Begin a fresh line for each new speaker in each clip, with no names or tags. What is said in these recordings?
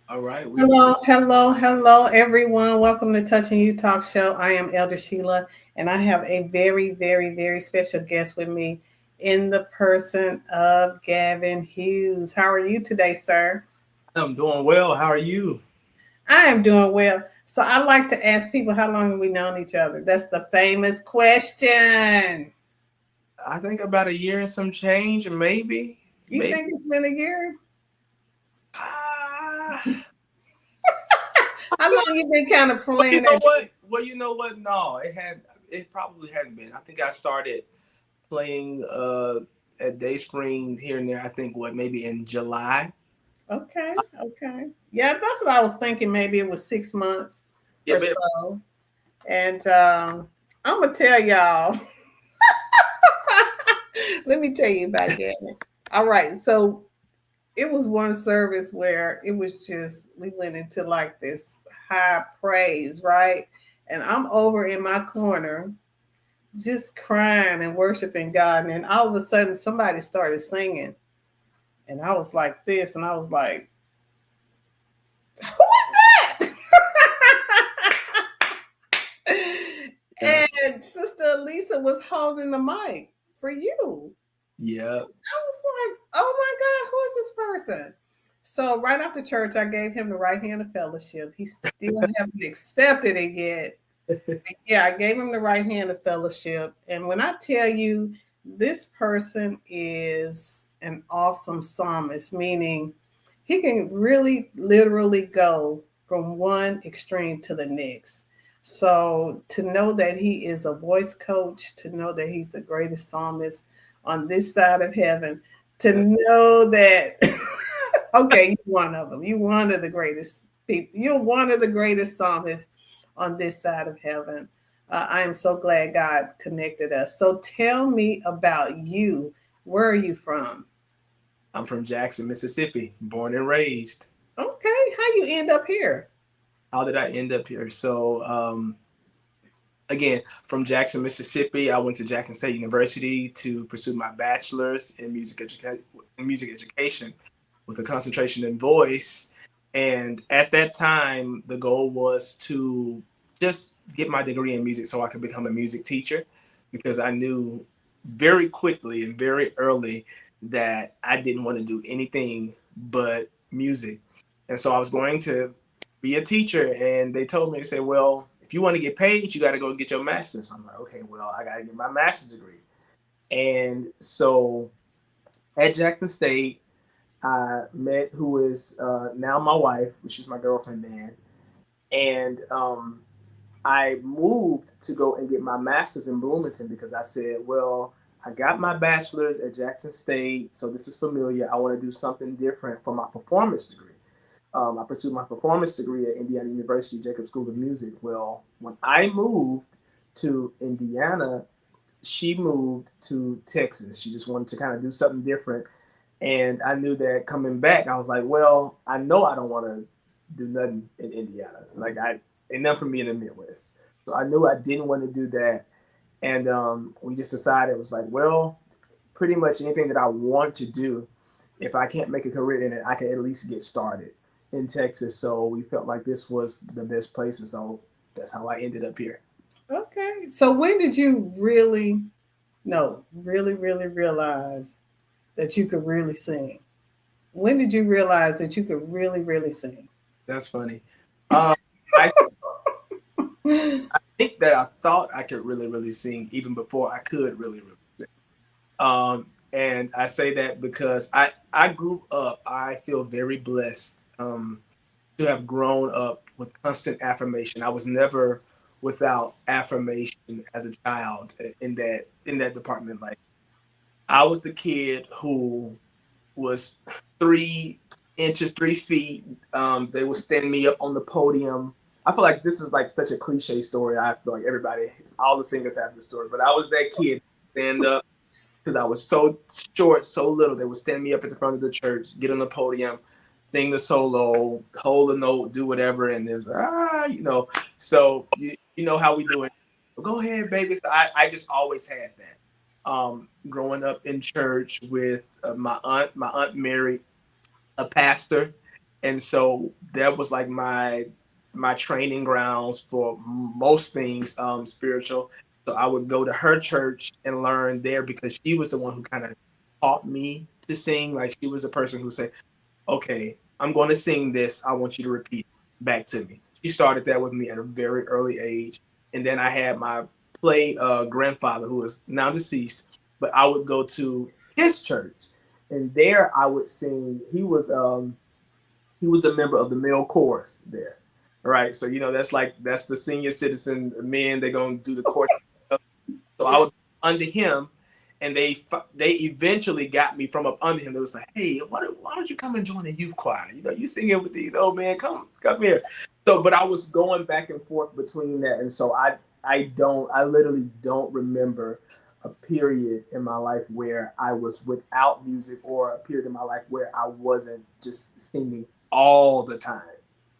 All right.
Hello, everyone. Welcome to Touching You Talk Show. I am Elder Sheila, and I have a very special guest with me in the person of Gavin Hughes. How are you today, sir?
I'm doing well. How are you?
I am doing well. So I like to ask people how long have we known each other? That's the famous question.
I think about a year and some change, maybe,
You
maybe.
think it's been a year?
Ah,
How long you been kind of
well, you
playing
know
that?
what? Well, you know what? No, it had. It probably hadn't been. I think I started playing at Day Springs here and there. I think what maybe in July.
Okay. Yeah, that's what I was thinking. Maybe it was 6 months
Yeah,
or
but
so. And I'm gonna tell y'all. Let me tell you about Gavin. All right, so it was one service where it was just we went into like this high praise, right? And I'm over in my corner, just crying and worshiping God. And then all of a sudden, somebody started singing, and I was like this, and I was like, "Who is that?" And Sister Lisa was holding the mic for you.
yeah,
I was like, oh my God, who is this person? So right after church, I gave him the right hand of fellowship. He still haven't accepted it yet. Yeah, I gave him the right hand of fellowship. And when I tell you this person is an awesome psalmist, meaning he can really literally go from one extreme to the next. So to know that he is a voice coach, to know that he's the greatest psalmist on this side of heaven, to
that's
know that okay, you're one of them. You're one of the greatest people. You're one of the greatest psalmists on this side of heaven. I am so glad God connected us. So tell me about you. Where are you from?
I'm from Jackson, Mississippi, born and raised.
Okay, how you end up here?
How did I end up here? So, again, from Jackson, Mississippi, I went to Jackson State University to pursue my bachelor's in music education with a concentration in voice. And at that time, the goal was to just get my degree in music so I could become a music teacher because I knew very quickly and very early that I didn't want to do anything but music. And so I was going to be a teacher. And they told me, they said, well, if you want to get paid, you got to go get your master's. I'm like, okay, well, I got to get my master's degree. And so at Jackson State, I met who is now my wife, which is my girlfriend then. And I moved to go and get my master's in Bloomington because I said, well, I got my bachelor's at Jackson State, so this is familiar. I want to do something different for my performance degree. I pursued my performance degree at Indiana University Jacobs School of Music. Well, when I moved to Indiana, she moved to Texas. She just wanted to kind of do something different. And I knew that coming back, I was like, well, I know I don't want to do nothing in Indiana. Like, ain't nothing for me in the Midwest. So I knew I didn't want to do that. And we just decided it was like, well, pretty much anything that I want to do, if I can't make a career in it, I can at least get started in Texas. So we felt like this was the best place. And so that's how I ended up here.
Okay. So when did you really, no, really realize that you could really sing? When did you realize that you could really sing?
That's funny. Um, I think that I thought I could really sing even before I could really sing. And I say that because I grew up. I feel very blessed to have grown up with constant affirmation. I was never without affirmation as a child in that department. Like I was the kid who was 3 inches, 3 feet. They would stand me up on the podium. I feel like this is like such a cliche story. I feel like everybody, all the singers have this story, but I was that kid stand up because I was so short, so little. They would stand me up at the front of the church, get on the podium, sing the solo, hold a note, do whatever, and there's So you know how we do it. Go ahead, baby. So I just always had that. Growing up in church with my aunt married a pastor, And so that was like my training grounds for most things spiritual. So I would go to her church and learn there because she was the one who kind of taught me to sing. Like she was the person who said, okay, I'm going to sing this. I want you to repeat it back to me. She started that with me at a very early age. And then I had my play grandfather who is now deceased, but I would go to his church and there I would sing. He was a member of the male chorus there. Right. So, that's the senior citizen men. They're going to do the chorus. So I
Yeah.
was under him, and they eventually got me from up under him. They was like, "Hey, why don't you come and join the youth choir? You singing with these old men. Come here." So, but I was going back and forth between that, and so I literally don't remember a period in my life where I was without music, or a period in my life where I wasn't just singing all the time.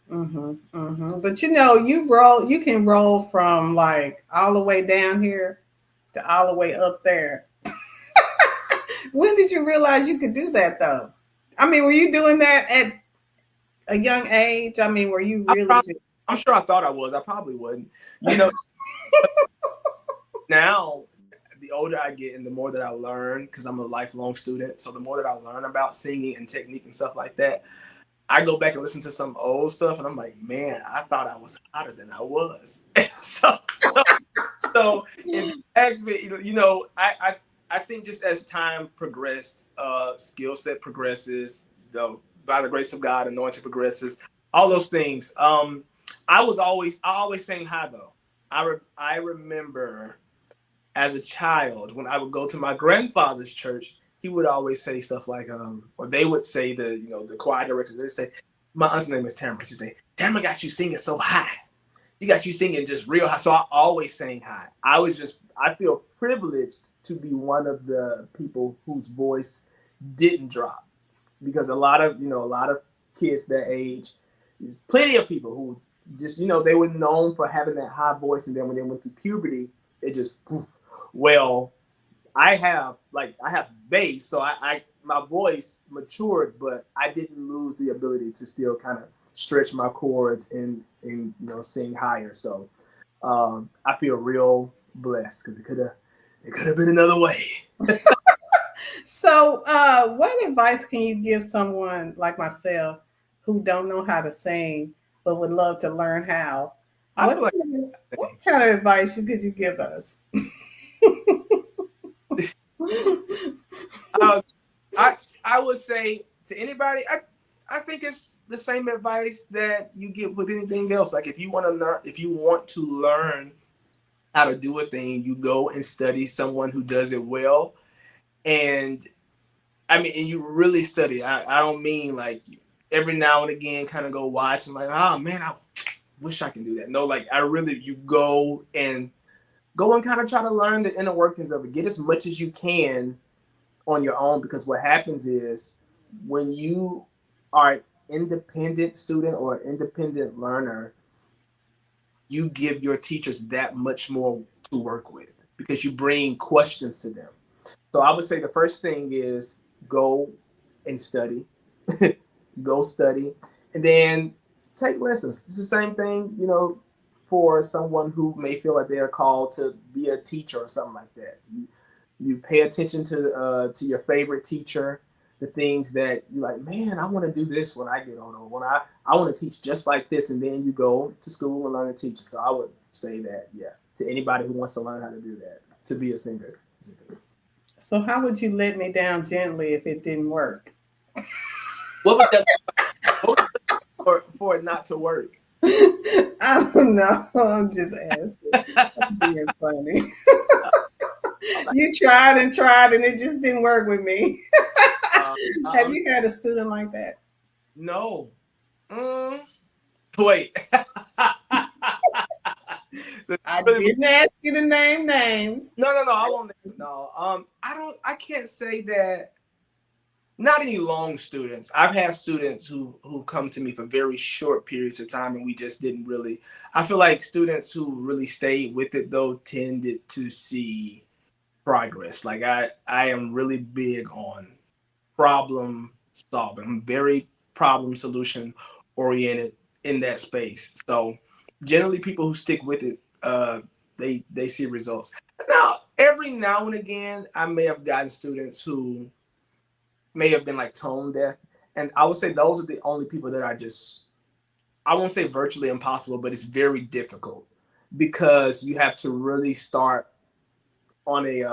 But you can roll from like all the way down here to all the way up there. When did you realize you could do that though? I mean, were you doing that at a young age? I mean, were you
I
really
prob-
just
I'm sure I thought I was. I probably wouldn't. You know, now the older I get and the more that I learn, because I'm a lifelong student, so the more that I learn about singing and technique and stuff like that, I go back and listen to some old stuff and I'm like, man, I thought I was hotter than I was. So if you ask me, I think just as time progressed, skill set progresses, by the grace of God, anointing progresses, all those things. I always sang high though. I remember as a child when I would go to my grandfather's church, he would always say stuff like, or they would say the choir directors, they say, my aunt's name is Tamara. She'd say, Tamara got you singing so high. She got you singing just real high. So I always sang high. I feel privileged to be one of the people whose voice didn't drop, because a lot of kids that age, there's plenty of people who just, they were known for having that high voice. And then when they went through puberty, it just, poof. Well, I have bass, so I my voice matured, but I didn't lose the ability to still kind of stretch my chords and sing higher. So I feel real blessed because it could have been another way.
so? What advice can you give someone like myself who don't know how to sing but would love to learn how?
I
What
feel like
what kind of advice could you give us?
uh, I would say to anybody, I think it's the same advice that you get with anything else. Like if you want to learn how to do a thing, you go and study someone who does it well. And I mean, and you really study. I don't mean like every now and again kind of go watch and like, oh man, I wish I can do that. No, like you go and kind of try to learn the inner workings of it. Get as much as you can on your own, because what happens is when you are an independent student or an independent learner, you give your teachers that much more to work with because you bring questions to them. So I would say the first thing is go and study. Go study, and then take lessons. It's the same thing, for someone who may feel like they are called to be a teacher or something like that. You pay attention to your favorite teacher, the things that you like. Man, I want to do this when I get older. When I want to teach just like this, and then you go to school and learn to teach. So I would say that, yeah, to anybody who wants to learn how to do that, to be a singer.
So how would you let me down gently if it didn't work?
What was that? What was for it not to work?
I don't know. I'm just asking. I'm being funny. You tried and tried and it just didn't work with me.
Uh,
Have
um,
you had a student like that?
no. Wait. So
I
really,
didn't ask you to name names.
no. I won't. No. I don't. I can't say that. Not any long students. I've had students who come to me for very short periods of time, and we just didn't really. I feel like students who really stayed with it though tended to see progress. Like I am really big on problem solving. I'm very problem solution oriented in that space. So generally, people who stick with it, they see results. Now, every now and again, I may have gotten students who may have been like tone deaf, and I would say those are the only people that are just, I won't say virtually impossible, but it's very difficult because you have to really start on a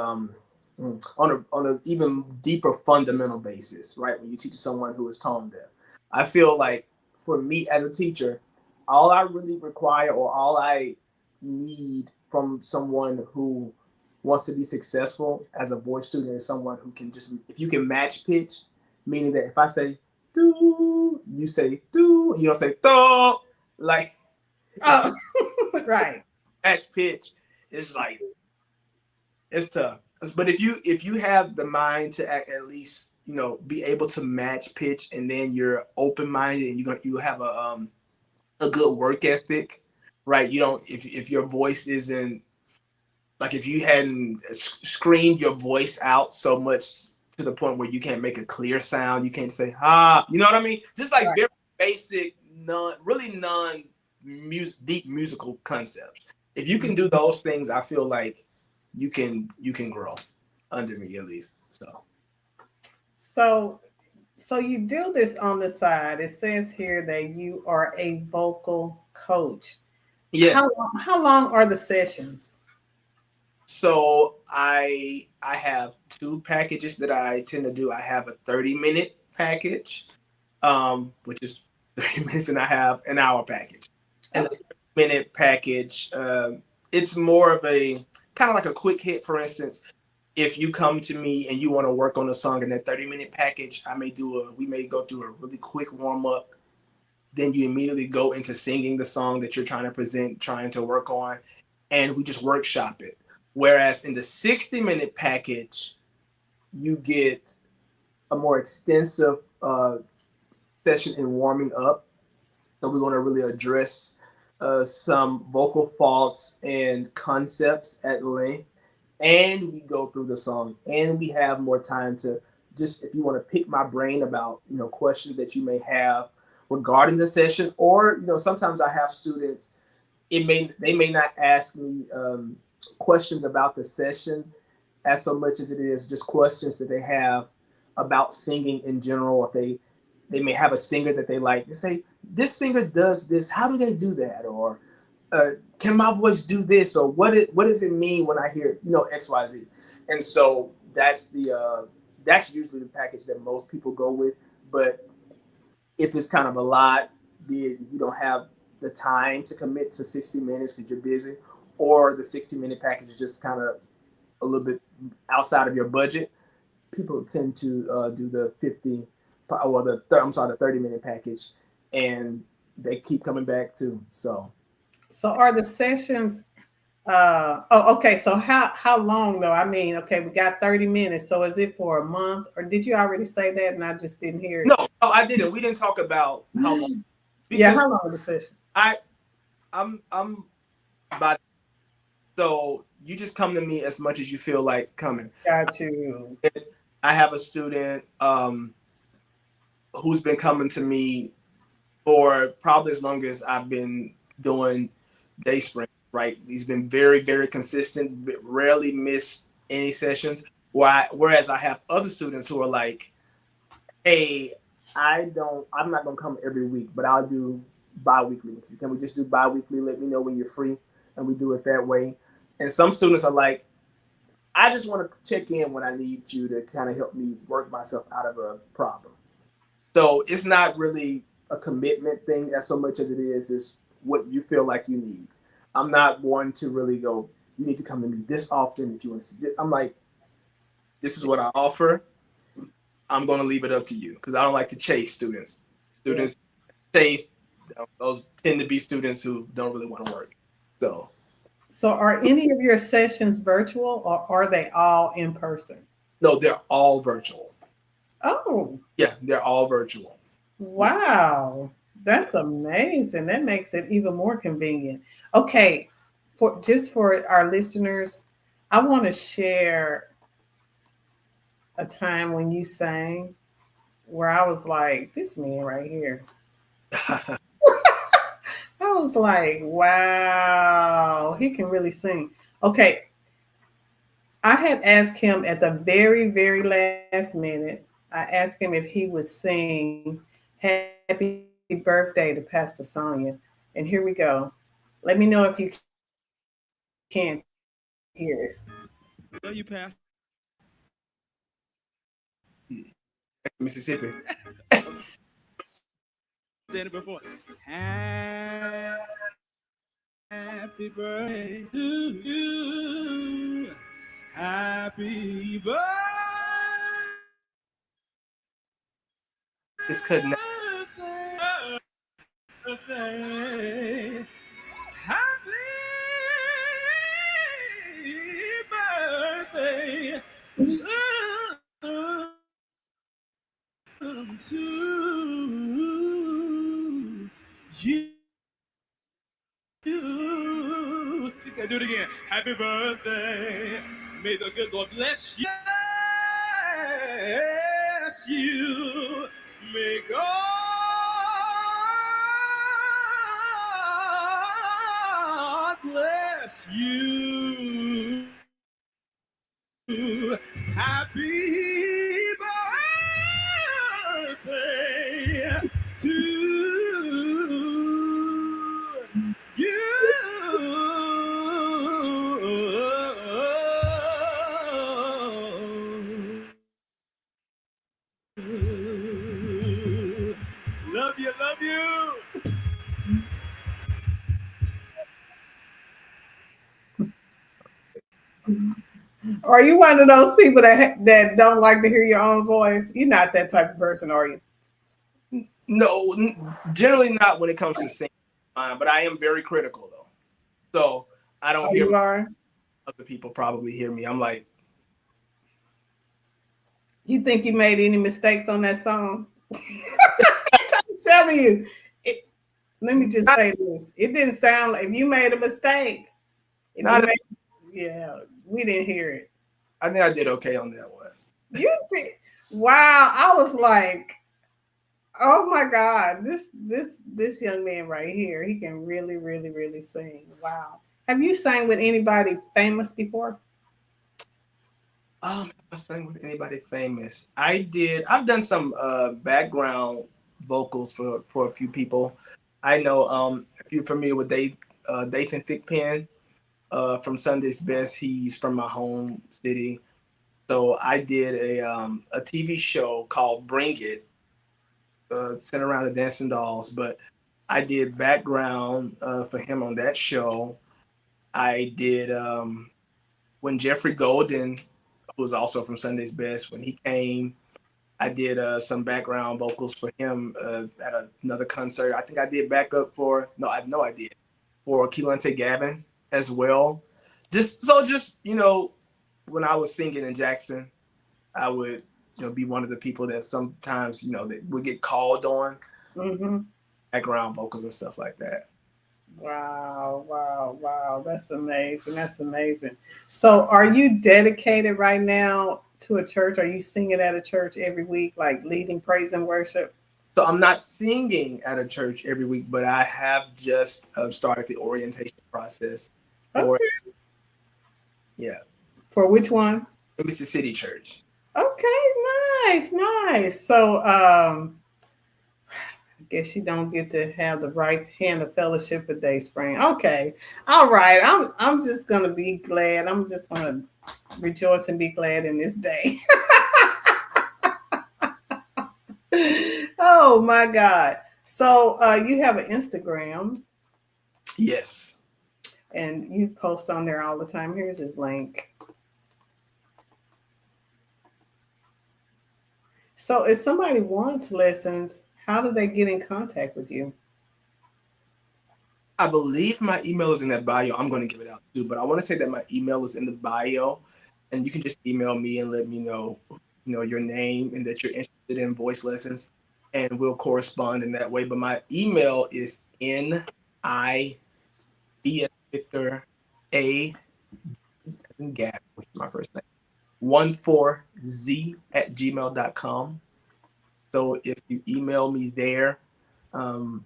on a even deeper fundamental basis, right? When you teach someone who is tone deaf, I feel like for me as a teacher, all I really require or all I need from someone who wants to be successful as a voice student is someone who can just, if you can match pitch, meaning that if I say do, you say do, you don't say do, like if you
Oh, right.
match pitch, it's like it's tough. But if you have the mind to at least be able to match pitch, and then you're open minded and you have a good work ethic, right? You don't, if your voice isn't like, if you hadn't screamed your voice out so much to the point where you can't make a clear sound, you can't say ah, you know what I mean? Just like
Right.
very basic, non deep musical concepts. If you can do those things, I feel like you can grow under me at least. So
So, so you do this on the side. It says here that you are a vocal coach.
yes.
How long are the sessions?
So I have two packages that I tend to do. I have a 30-minute package, which is 30 minutes, and I have an hour package. And the
Okay.
30-minute package, it's more of a kind of like a quick hit. For instance, if you come to me and you want to work on a song in that 30-minute package, we may go through a really quick warm up. Then you immediately go into singing the song that you're trying to present, trying to work on, and we just workshop it. Whereas in the 60-minute package, you get a more extensive session in warming up. So we're going to really address some vocal faults and concepts at length, and we go through the song, and we have more time to just, if you want to pick my brain about questions that you may have regarding the session, or sometimes I have students, they may not ask me questions about the session as so much as it is just questions that they have about singing in general. If they may have a singer that they like, they say, this singer does this, how do they do that? Or can my voice do this? Or what does it mean when I hear XYZ? And so that's usually the package that most people go with. But if it's kind of a lot, be it you don't have the time to commit to 60 minutes because you're busy, or the 60-minute package is just kind of a little bit outside of your budget, people tend to do the 50, or the 30-minute package, and they keep coming back too. So
So are the sessions okay, so how long though? I mean, okay, we got 30 minutes. So is it for a month, or did you already say that and I just didn't hear
no, no, I didn't. We didn't talk about how long,
it? Yeah,
because
how long are the session?
I I'm by, so you just come to me as much as you feel like coming.
Got you.
I have a student who's been coming to me for probably as long as I've been doing day spring, right? He's been very, very consistent, rarely missed any sessions. Whereas I have other students who are like, hey, I'm not gonna come every week, but I'll do bi-weekly with you. Can we just do bi-weekly? Let me know when you're free, and we do it that way. And some students are like, I just want to check in when I need you to kind of help me work myself out of a problem. So it's not really a commitment thing as so much as it is what you feel like you need. I'm not one to really go, you need to come to me this often if you want to see this. I'm like, this is what I offer. I'm going to leave it up to you because I don't like to chase students.
Yeah.
Students chase, those tend to be students who don't really want to work. So,
So are any of your sessions virtual or are they all in person?
no, they're all virtual.
Oh,
Yeah, they're all virtual. Yeah.
wow. That's amazing. That makes it even more convenient. Okay, for our listeners, I want to share a time when you sang where I was like, this man right here. I was like, wow, he can really sing. Okay, I had asked him at the very, very last minute. I asked him if he would sing "Happy Birthday" to Pastor Sonia, and here we go. Let me know if you can't hear it.
Love you, Pastor.
Mississippi.
Said it before. Happy birthday to you. Happy
It's cutting out.
birthday. Happy birthday to you. She said, do it again. Happy birthday. May the good Lord bless you. Bless you. May God bless you. Happy birthday to you. Love you, love you.
Are you one of those people that don't like to hear your own voice? You're not that type of person, are you?
No, generally not when it comes to singing, but I am very critical though. So I don't
Oh,
hear
you are.
other people probably hear me. I'm like,
You think you made any mistakes on that song? I'm telling you. It, let me just
not,
say this. It didn't sound like if you made a mistake. If you
not.
made, yeah, we didn't hear it.
I think I did okay on that one.
You did. Wow, I was like, oh my God, this young man right here, he can really, really, really sing. Wow. Have you sang with anybody famous before?
I sang with anybody famous. I did. I've done some background vocals for a few people. I know if you're familiar with Dathan Thickpen from Sunday's Best. He's from my home city. So I did a TV show called Bring It, centered around the Dancing Dolls. But I did background for him on that show. I did when Jeffrey Golden, who was also from Sunday's Best, when he came. I did some background vocals for him at another concert. I think I did backup for no, I know I did for Keelan Gavin as well. Just when I was singing in Jackson, I would be one of the people that sometimes that would get called on
Mm-hmm.
background vocals and stuff like that.
Wow, wow, wow. That's amazing. That's amazing. So, are you dedicated right now to a church? Are you singing at a church every week, like leading praise and worship?
So I'm not singing at a church every week, but I have just started the orientation process for
Okay.
yeah,
For which one?
Mississippi Church.
Okay, nice, nice. So, I guess you don't get to have the right hand of fellowship for Day Spring. Okay, all right. I'm just gonna be glad. I'm just gonna rejoice and be glad in this day. Oh my God. So you have an Instagram
Yes.
and you post on there all the time. Here's his link. So if somebody wants lessons, how do they get in contact with you?
I believe my email is in that bio. I'm going to give it out too, but I want to say that my email is in the bio, and you can just email me and let me know, your name and that you're interested in voice lessons, and we'll correspond in that way. But my email is NIB as Victor A and Gavin, which is my first name, 14z@gmail.com. So if you email me there, I'm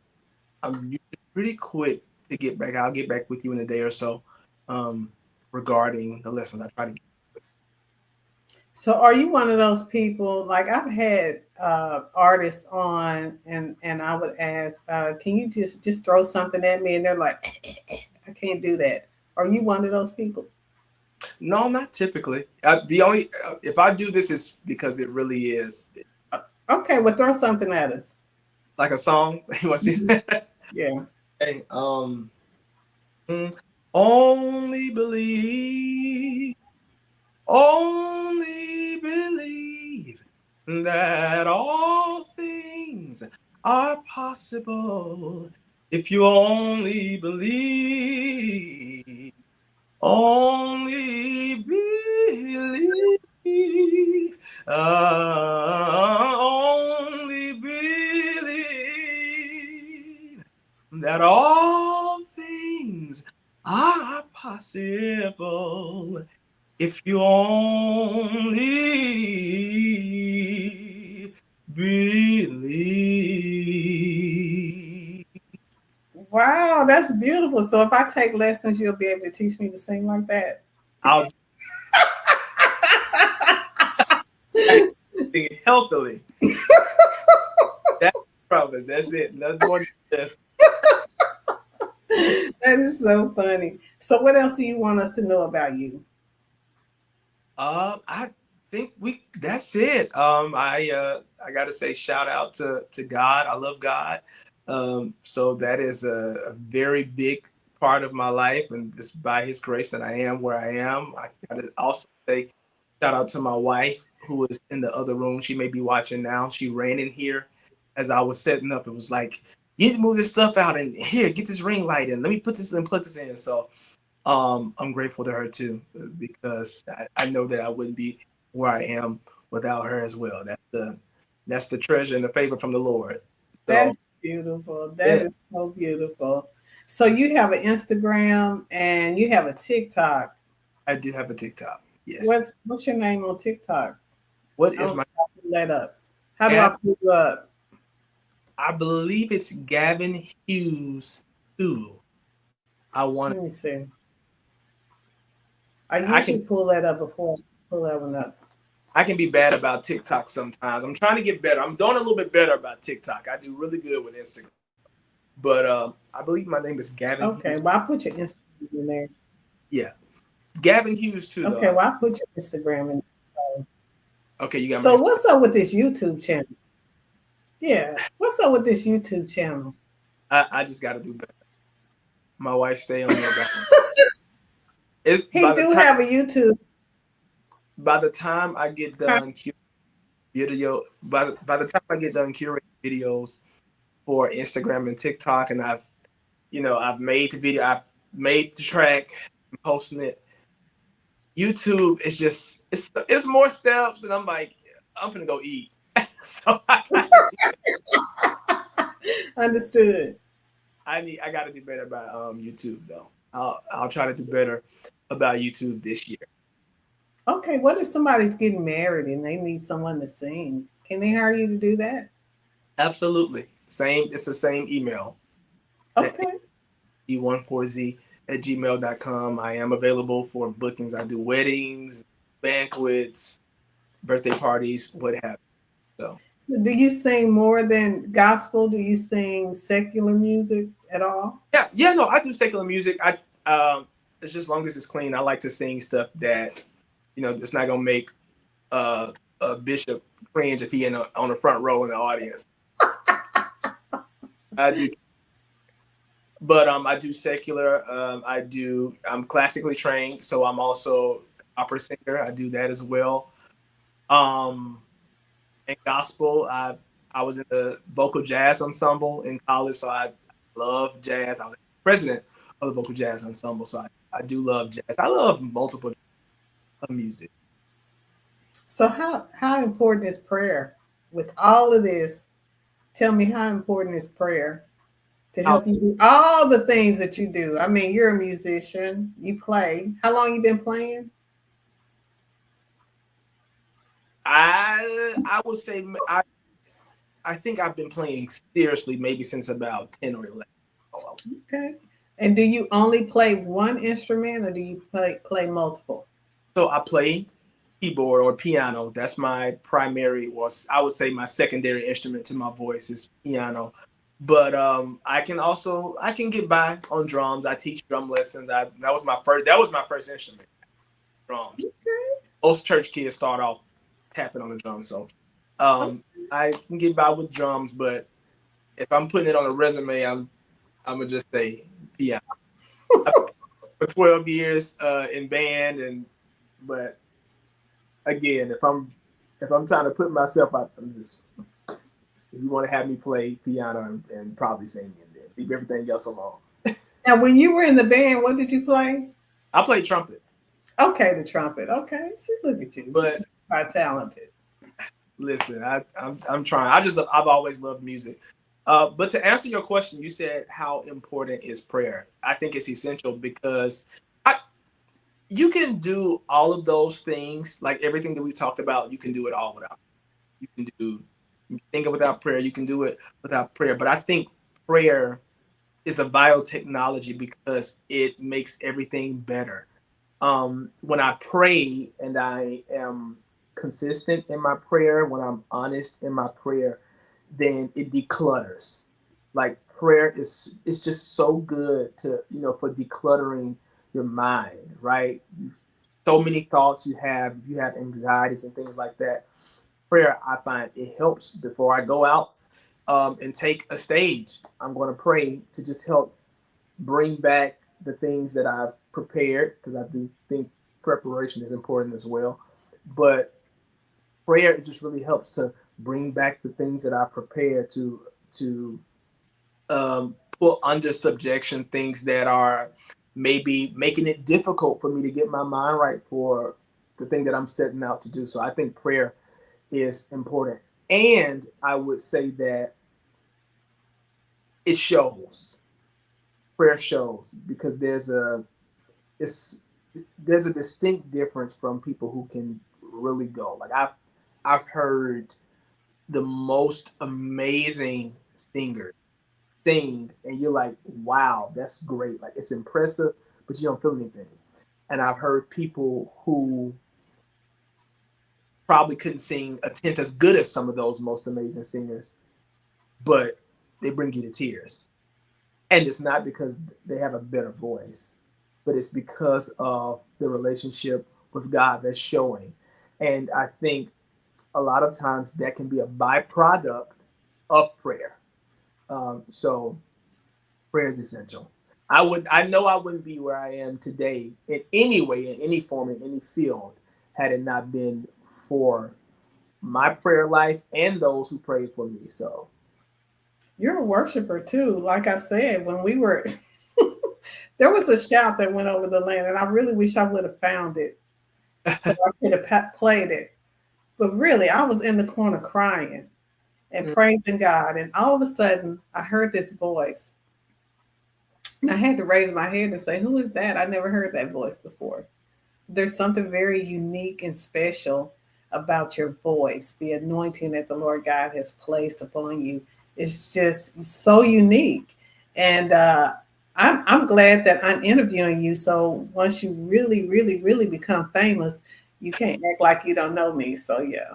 usually pretty quick to get back. I'll get back with you in a day or so regarding the lessons I try to get.
So are you one of those people, like I've had artists on and I would ask, can you just throw something at me? And they're like, I can't do that. Are you one of those people?
No, not typically. The only if I do this is because it really is
Okay, well throw something at us.
like a song. You want to see?
Yeah.
Hey, only believe, only believe that all things are possible if you only believe. Only believe. Only believe that all things are possible if you only believe.
Wow, that's beautiful. So if I take lessons, you'll be able to teach me to sing like that.
I'll sing it healthily. That's the promise. That's it. Nothing more than that.
That is so funny. So what else do you want us to know about you?
I think that's it. I gotta say shout out to God. I love God. So that is a very big part of my life, and it's by His grace that I am where I am. I gotta also say shout out to my wife who is in the other room. She may be watching now. She ran in here as I was setting up. It was like, you need to move this stuff out and here, get this ring light in. Let me put this and plug this in. So I'm grateful to her too, because I know that I wouldn't be where I am without her as well. That's the treasure and the favor from the Lord. So
That's beautiful. That
yeah,
is so beautiful. So you have an Instagram and you have a TikTok.
I do have a TikTok. Yes.
What's your name on TikTok?
What
I
is
don't
my
know how to pull that up. How do I
Gab?
pull you up?
I believe it's Gavin Hughes too. I want.
Let me see. I
I can.
usually pull that up before I pull that one up.
I can be bad about TikTok sometimes. I'm trying to get better. I'm doing a little bit better about TikTok. I do really good with Instagram, but I believe my name is Gavin
Okay,
Hughes.
well I put your Instagram in there.
Yeah, Gavin Hughes too
Okay,
though.
well I put your Instagram in there.
Okay, you got my.
So what's up with this YouTube channel? Yeah, what's up with this YouTube channel?
I just got to do better. My wife stay on me about it. It's
He do have a YouTube.
by the time I get done video by the time I get done curating videos for Instagram and TikTok, and I've made the video, I've made the track, I'm posting it. YouTube is just it's more steps, and I'm like, I'm gonna go eat. So
Understood.
I got to do better about YouTube though. I'll try to do better about YouTube this year.
Okay, what if somebody's getting married and they need someone to sing? Can they hire you to do that?
Absolutely. Same. It's the same email.
Okay.
e14z@gmail.com. I am available for bookings. I do weddings, banquets, birthday parties, what have you.
So do you sing more than gospel? Do you sing secular music at all?
Yeah, no, I do secular music. It's just as long as it's clean. I like to sing stuff that, it's not gonna make a bishop cringe if he on the front row in the audience. I do, but I do secular. I'm classically trained, so I'm also opera singer. I do that as well. Um, and gospel, I was in the vocal jazz ensemble in college, so I love jazz. I was president of the vocal jazz ensemble, so I do love jazz. I love multiple of music.
So how important is prayer? With all of this, tell me how important is prayer to
How,
help you do all the things that you do. I mean, you're a musician, you play. How long you been playing?
I would say I think I've been playing seriously maybe since about 10 or 11.
Okay. And do you only play one instrument, or do you play multiple?
So I play keyboard or piano. That's my primary, or I would say my secondary instrument to my voice is piano. But I can get by on drums. I teach drum lessons. That was my first instrument, drums.
Okay.
Most church kids start off tapping on the drums. So I can get by with drums, but if I'm putting it on a resume, I'm gonna just say piano. I played for 12 years in band, and but again, if I'm trying to put myself out, I'm just, if you want to have me play piano and probably sing, and then leave everything else alone.
Now, when you were in the band, what did you play?
I play trumpet,
Okay, the trumpet. Okay, see, look at you,
but
just quite talented.
listen, I'm trying. I've always loved music. But to answer your question, you said how important is prayer? I think it's essential because you can do all of those things, like everything that we talked about. You can do it all without. You can do you think it without prayer. You can do it without prayer. But I think prayer is a vital technology because it makes everything better. When I pray and I am consistent in my prayer, when I'm honest in my prayer, then it declutters. Like prayer is it's just so good to for decluttering your mind, right? So many thoughts you have, if you have anxieties and things like that. Prayer, I find it helps before I go out and take a stage. I'm going to pray to just help bring back the things that I've prepared because I do think preparation is important as well. But prayer it just really helps to bring back the things that I prepared to put under subjection things that are maybe making it difficult for me to get my mind right for the thing that I'm setting out to do. So I think prayer is important. And I would say that it shows. Prayer shows because it's there's a distinct difference from people who can really go. Like I've heard the most amazing singers sing and you're like, wow, that's great. Like it's impressive, but you don't feel anything. And I've heard people who probably couldn't sing a tenth as good as some of those most amazing singers, but they bring you to tears. And it's not because they have a better voice, but it's because of the relationship with God that's showing. And I think a lot of times that can be a byproduct of prayer. So prayer is essential. I know I wouldn't be where I am today in any way, in any form, in any field, had it not been for my prayer life and those who prayed for me. So
You're a worshiper too. Like I said, when we were, there was a shout that went over the land, and I really wish I would have found it so I could have played it. But really, I was in the corner crying and praising God, and all of a sudden, I heard this voice, and I had to raise my head and say, "Who is that? I never heard that voice before." There's something very unique and special about your voice. The anointing that the Lord God has placed upon you is just so unique. And I'm glad that I'm interviewing you. So once you really, really, really become famous, you can't act like you don't know me. So yeah.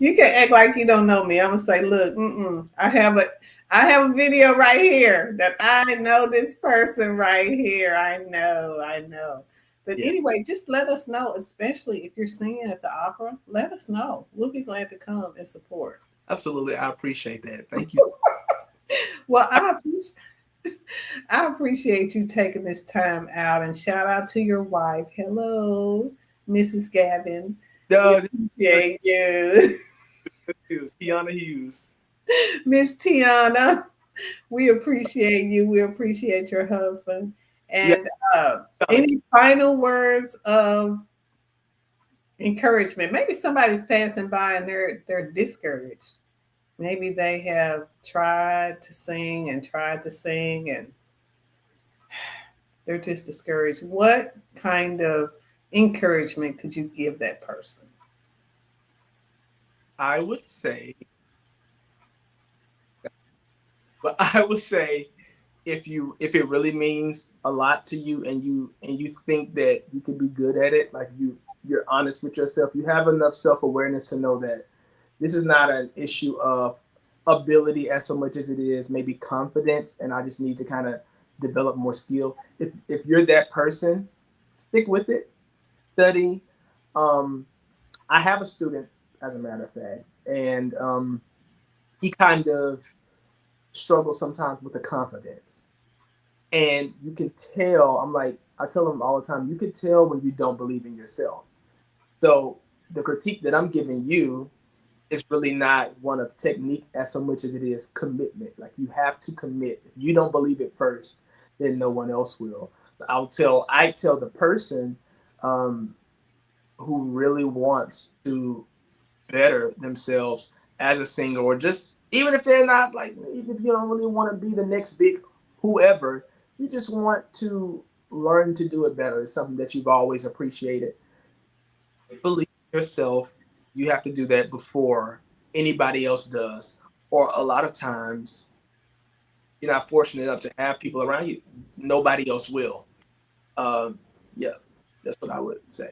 You can act like you don't know me. I'm gonna say, look, I have a video right here that I know this person right here. I know. But
yeah,
anyway, just let us know, especially if you're singing at the opera. Let us know. We'll be glad to come and support.
absolutely. I appreciate that. Thank you.
Well, I appreciate you taking this time out, and shout out to your wife. Hello, Mrs. Gavin. We
No,
appreciate you.
Hughes, Kiana Hughes.
Miss Tiana, we appreciate you. We appreciate your husband.
Yeah,
And any final words of encouragement? Maybe somebody's passing by and they're discouraged. Maybe they have tried to sing and they're just discouraged. What kind of encouragement could you give that person?
I would say, but I would say if it really means a lot to you and you think that you can be good at it, like you're honest with yourself, you have enough self-awareness to know that this is not an issue of ability as so much as it is maybe confidence, and I just need to kind of develop more skill. If you're that person, stick with it, study. um I have a student, as a matter of fact, and he kind of struggles sometimes with the confidence. And you can tell, I'm like, I tell them all the time, you can tell when you don't believe in yourself. So the critique that I'm giving you is really not one of technique as so much as it is commitment. Like you have to commit. If you don't believe it first, then no one else will. So I tell the person um, who really wants to better themselves as a singer, or just even if they're not like, even if you don't really want to be the next big whoever, you just want to learn to do it better. It's something that you've always appreciated. Believe in yourself. You have to do that before anybody else does. Or a lot of times, you're not fortunate enough to have people around you. Nobody else will. Um, yeah, that's what I would say.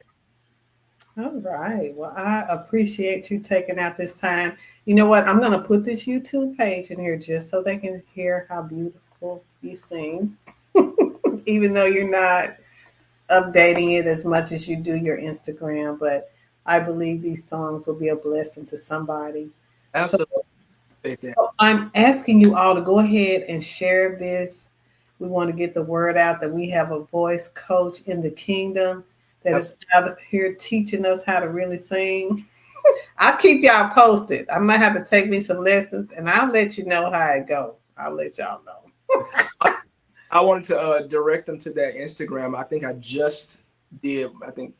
All right. Well, I appreciate you taking out this time. You know what? I'm going to put this YouTube page in here just so they can hear how beautiful you sing, even though you're not updating it as much as you do your Instagram. But I believe these songs will be a blessing to somebody. So,
Absolutely.
so I'm asking you all to go ahead and share this. We want to get the word out that we have a voice coach in the kingdom that is out here teaching us how to really sing. I'll keep y'all posted. I might have to take me some lessons and I'll let you know how it go. I'll let y'all know.
I wanted to direct them to that Instagram. I think I just did. I think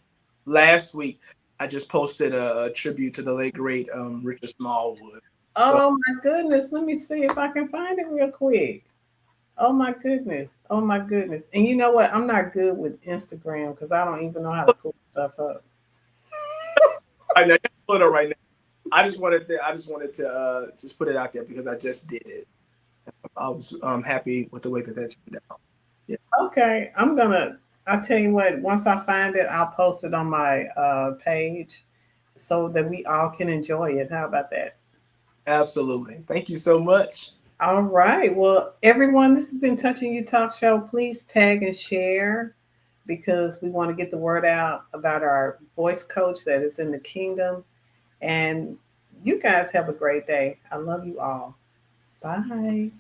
last week I just posted a tribute to the late great Richard Smallwood. So
Oh my goodness. Let me see if I can find it real quick. Oh my goodness. Oh my goodness. And you know what? I'm not good with Instagram because I don't even know how to pull stuff up.
I know, put it right now. I just wanted to just put it out there because I just did it. I was happy with the way that turned out. Yeah,
Okay. I'll tell you what, once I find it, I'll post it on my page so that we all can enjoy it. How about that?
absolutely. Thank you so much.
All right. Well, everyone, this has been Touching You Talk Show. Please tag and share because we want to get the word out about our voice coach that is in the kingdom. And you guys have a great day. I love you all. Bye.